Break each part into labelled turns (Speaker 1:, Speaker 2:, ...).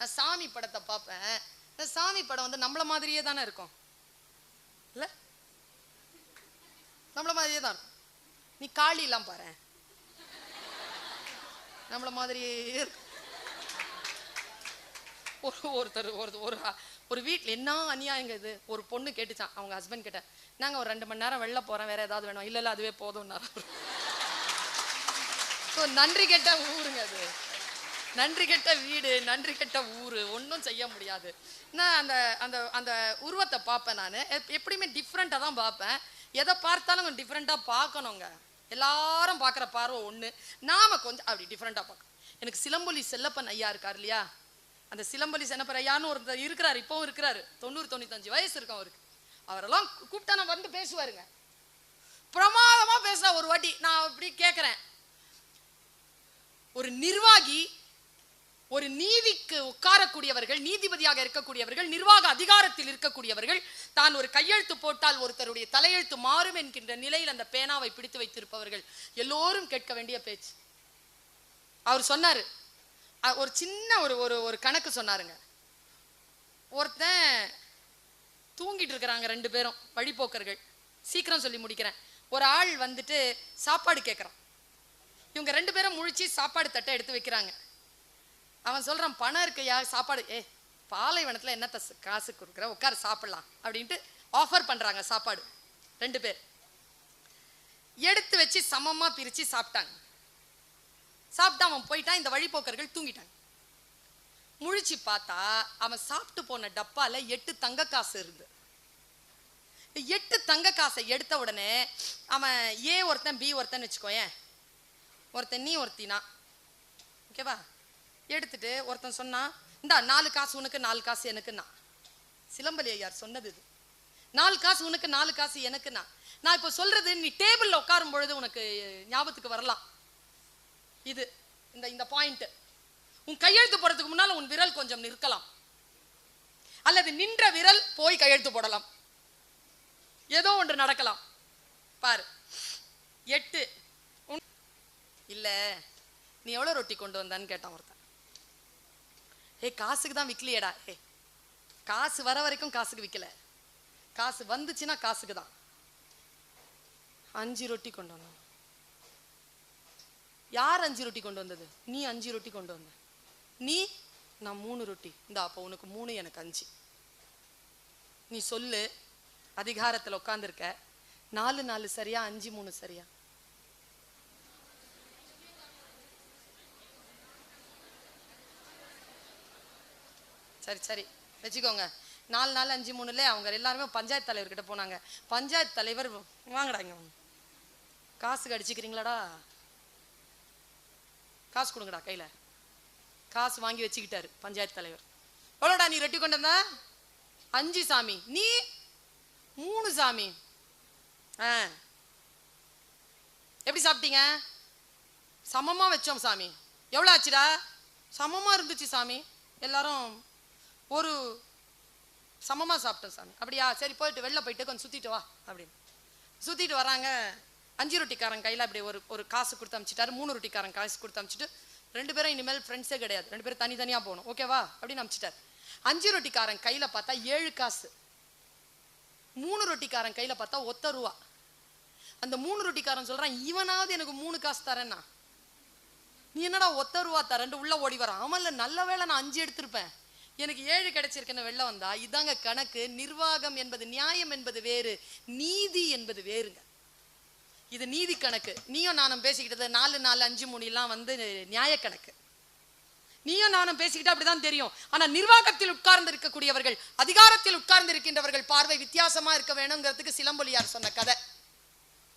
Speaker 1: நான் சாமி படத்தை பார்ப்பேன். இந்த சாமி படம் வந்து நம்மள மாதிரியே தானே இருக்கும் இல்ல? நம்மள மாதிரியே தான் இருக்கும். நீ காளி எல்லாம் பாரு, நம்மள மாதிரியே இருக்கும். ஒருத்தர் ஒரு வீட்டில் என்ன அநியாயங்க இது. ஒரு பொண்ணு கேட்டுச்சான் அவங்க ஹஸ்பண்ட் கிட்ட, நாங்கள் ஒரு 2 மணி நேரம் வெளில போகிறேன், வேற ஏதாவது வேணும். இல்லை அதுவே போதும்னாரு. நன்றி கெட்ட ஊருங்க அது, நன்றி கெட்ட வீடு, நன்றி கெட்ட ஊரு, ஒன்றும் செய்ய முடியாது. நான் அந்த அந்த அந்த உருவத்தை பார்ப்பேன். நான் எப்படியுமே டிஃப்ரெண்ட்டாக தான் பார்ப்பேன். எதை பார்த்தாலும் கொஞ்சம் டிஃப்ரெண்ட்டாக பார்க்கணுங்க. எல்லாரும் பார்க்குற பார்வை ஒன்று, நாம கொஞ்சம் அப்படி டிஃப்ரெண்ட்டாக பார்க்கணும். எனக்கு சிலம்பொலி செல்லப்பன் ஐயா இருக்கார் இல்லையா, அந்த சிலம்பொலி சென்னப்பன் ஐயான்னு ஒருத்தர் இருக்கிறார், இப்பவும் இருக்கிறாரு. 90-95 வயசு இருக்கும் அவருக்கு. அவரெல்லாம் கூப்பிட்டா நான் வந்து பேசுவாருங்க, பிரமாதமா பேசுறா. ஒரு வாட்டி நான் அப்படி கேட்கிறேன், ஒரு நிர்வாகி, ஒரு நீதிக்கு உட்காரக்கூடியவர்கள், நீதிபதியாக இருக்கக்கூடியவர்கள், நிர்வாக அதிகாரத்தில் இருக்கக்கூடியவர்கள், தான் ஒரு கையெழுத்து போட்டால் ஒருத்தருடைய தலையெழுத்து மாறும் என்கின்ற நிலையில் அந்த பேனாவை பிடித்து வைத்திருப்பவர்கள் எல்லோரும் கேட்க வேண்டிய பேச்சு. அவர் சொன்னாரு, ஒரு சின்ன ஒரு கணக்கு சொன்னாருங்க. ஒருத்தன் தூங்கிட்டு இருக்கிறாங்க, 2 பேரும் வழிபோக்கர்கள். சீக்கிரம் சொல்லி முடிக்கிறேன். ஒரு ஆள் வந்துட்டு சாப்பாடு கேட்குறான். இவங்க 2 பேரும் முழிச்சு சாப்பாடு தட்டை எடுத்து வைக்கிறாங்க. அவன் சொல்றான், பணம் இருக்கையா, சாப்பாடு பாலைவனத்தில் என்னத்த காசு கொடுக்குற, உட்கார சாப்பிடலாம் அப்படின்ட்டு ஆஃபர் பண்றாங்க. சாப்பாடு 2 பேர் எடுத்து வச்சு சமமா பிரிச்சு சாப்பிட்டாங்க. சாப்பிட்டு அவன் போயிட்டான். இந்த வழிபோக்கர்கள் தூங்கிட்டாங்க. முழிச்சு பார்த்தா அவன் சாப்பிட்டு போன டப்பால 8 தங்க காசு இருந்து. 8 தங்க காசை எடுத்த உடனே அவன் ஏ ஒருத்தன் பி ஒருத்தன் வச்சுக்கோயேன், ஒருத்தன் நீ ஒருத்தினா ஓகேவா, எடுத்துட்டு ஒருத்தன் சொன்னா, இந்தா 4 காசு உனக்கு 4 காசு எனக்குன்னா. சிலம்பலி ஐயார் சொன்னது இது. 4 காசு உனக்கு 4 காசு எனக்குன்னா. நான் இப்போ சொல்றது நீ டேபிள்ல உட்காரும் பொழுது உனக்கு ஞாபகத்துக்கு வரலாம். இது இந்த பாயிண்ட் உன் கையெழுத்து போடுறதுக்கு முன்னால உன் விரல் கொஞ்சம் நிற்கலாம், அல்லது நின்ற விரல் போய் கையெழுத்து போடலாம், ஏதோ ஒன்று நடக்கலாம். பாரு, 8 இல்ல நீ எவ்வளவு ரொட்டி கொண்டு வந்தான்னு கேட்டான் ஒருத்தன். காசுக்கு தான் விக்கலையேடா. காசு வர வரைக்கும் காசுக்கு விக்கல, காசு வந்துச்சுன்னா காசுக்கு தான். 5 ரொட்டி கொண்டு வந்தான். யார் 5 ரொட்டி கொண்டு வந்தது? நீ 5 ரொட்டி கொண்டு வந்த. நீ நான் 3 ரொட்டி. இந்த அப்போ உனக்கு 3 எனக்கு 5. நீ சொல்லு, அதிகாரத்தில் உட்கார்ந்துருக்க, 4 4 சரியா 5 3 சரியா? சரி சரி வச்சுக்கோங்க. 4 4 5 3ல அவங்க எல்லாருமே பஞ்சாயத்து தலைவர்கிட்ட போனாங்க. பஞ்சாயத்து தலைவர், வாங்கடா இங்க, காசுக்கு அடிச்சுக்கிறீங்களாடா, காசு கொடுங்கடா கையில. காசு வாங்கி வச்சுக்கிட்டாரு பஞ்சாயத்து தலைவர். எவ்வளோடா நீ ரெட்டி கொண்டு வந்த? 5 சாமி. நீ 3 சாமி. எப்படி சாப்பிட்டீங்க? சமமா வச்சோம் சாமி. எவ்வளோ ஆச்சுடா? சமமா இருந்துச்சு சாமி, எல்லாரும் ஒரு சமமா சாப்பிட்டோம் சாமி. அப்படியா, சரி போயிட்டு வெளில போயிட்டு கொஞ்சம் சுத்திட்டு வா அப்படின்னு சுத்திட்டு வராங்க. 5 ரொட்டிக்காரன் கையில அப்படி ஒரு காசு கொடுத்து அமிச்சிட்டாரு. 3 ரொட்டிக்காரன் காசு கொடுத்து அமிச்சிட்டு 2 பேரும் இனிமேல் ஃப்ரெண்ட்ஸே கிடையாது, 2 பேரும் தனித்தனியா போகணும், ஓகேவா அப்படின்னு அமிச்சிட்டாரு. 5 ரொட்டிக்காரன் கையில பார்த்தா 7 காசு, 3 ரொட்டிக்காரன் கையில பார்த்தா 1 ரூபா. அந்த 3 ரொட்டிக்காரன் சொல்றான், இவனாவது எனக்கு 3 காசு தரேன்னா, நீ என்னடா 1 ரூபா தரேன் உள்ள ஓடி வரான். ஆமாம்ல, நல்ல வேளை நான் 5 எடுத்திருப்பேன், எனக்கு 7 கிடைச்சிருக்குன்னு வெளில வந்தா. இதாங்க கணக்கு. நிர்வாகம் என்பது, நியாயம் என்பது வேறு, நீதி என்பது வேறுங்க. இது நீதி கணக்கு. நீயும் நானும் பேசிக்கிட்டது 4 4 5 3 எல்லாம் வந்து நியாய கணக்கு. நீயும் நானும் பேசிக்கிட்டா அப்படிதான் தெரியும். ஆனா நிர்வாகத்தில் உட்கார்ந்து இருக்கக்கூடியவர்கள், அதிகாரத்தில் உட்கார்ந்து இருக்கின்றவர்கள் பார்வை வித்தியாசமா இருக்க வேணுங்கிறதுக்கு சிலம்பொலியார் சொன்ன கதை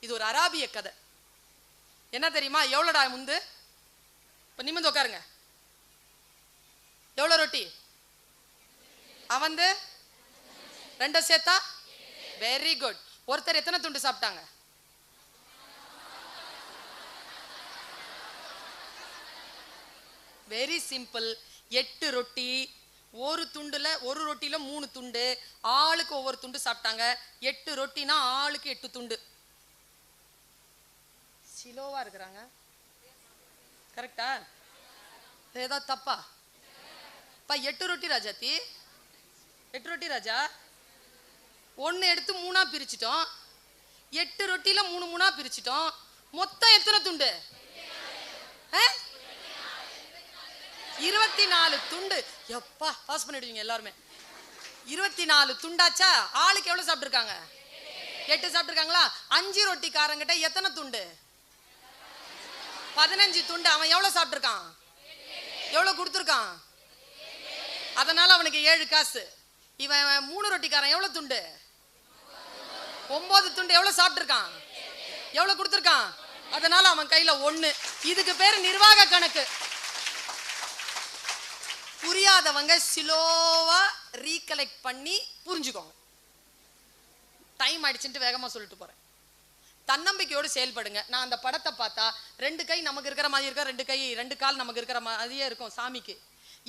Speaker 1: இது. ஒரு அராபிய கதை. என்ன தெரியுமா? எவ்வளோடா முந்து? இப்ப நிமிந்து உட்காருங்க. எவ்வளோ ரொட்டி? அவன் 2 சேர்த்தா வெரி குட். ஒருத்தர் எத்தனை துண்டு சாப்பிட்டாங்க? Very simple. 8 ரொட்டி, ஒரு துண்டுல, ஒரு ரொட்டியில 3 துண்டு, ஆளுக்கு ஒவ்வொரு துண்டு சாப்பிட்டாங்க. 8 ரொட்டினா ஆளுக்கு 8 துண்டு. சிலோவா இருக்கிறாங்க, கரெக்டா? ஏதாவது தப்பா? 8 ரொட்டி ராஜாத்தி, 8 ரொட்டி ராஜா. 1 எடுத்து 3ஆ பிரிச்சிட்டோம். 8 ரொட்டியில 3 3ஆ பிரிச்சிட்டோம். மொத்தம் எத்தனை துண்டு? 24 துண்டு. எப்பா பாஸ் பண்ணிடுவீங்க எல்லாருமே. 24 துண்டாச்சா? ஆளுக்கு எவ்வளவு சாப்பிட்டுருக்காங்க? 8 சாப்பிட்டுருக்காங்களா? 5 ரொட்டிக்காரங்கிட்ட எத்தனை துண்டு? 15 துண்டு. அவன் எவ்வளவு சாப்பிட்டுருக்கான்? எவ்வளவு கொடுத்துருக்கான்? அதனால அவனுக்கு 7 காசு. இவன் 3 ரொட்டிக்காரன் எவ்வளவு துண்டு? 9 துண்டு. எவ்வளவு சாப்பிட்டுருக்கான்? எவ்வளவு கொடுத்துருக்கான்? அதனால அவன் கையில 1. இதுக்கு பேரு நிர்வாக கணக்கு. புரியாதவங்க ஸ்லோவா ரீகலெக்ட் பண்ணி புரிஞ்சுக்கோங்க. டைம் ஆயிடுச்சுட்டு வேகமா சொல்லிட்டு போறேன். தன்னம்பிக்கையோடு செயல்படுங்க. நான் அந்த படத்தை பார்த்தா 2 கை நமக்கு இருக்கிற மாதிரி இருக்கா, 2 கை 2 கால் நமக்கு இருக்கிற மாதிரியே இருக்கும் சாமிக்கு.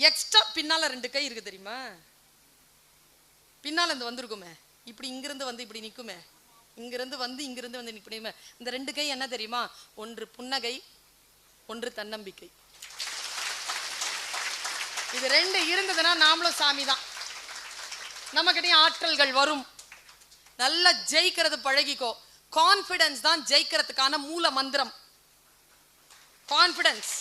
Speaker 1: எக்ஸ்ட்ரா பின்னால 2 கை இருக்கு தெரியுமா? பின்னால இருந்து வந்திருக்குமே, இப்படி இங்கிருந்து வந்து இப்படி நிக்குமே, இங்கிருந்து வந்து இங்கிருந்து வந்து நிக்குமே. இந்த 2 கை என்ன தெரியுமா? ஒன்று புன்னகை, ஒன்று தன்னம்பிக்கை. இது 2 இருந்ததுன்னா நாமளும் சாமி தான். நம்மகிட்டயும் ஆற்றல்கள் வரும். நல்லா ஜெயிக்கிறது பழகிக்கோ. கான்ஃபிடன்ஸ் தான் ஜெயிக்கிறதுக்கான மூல மந்திரம். கான்ஃபிடன்ஸ்.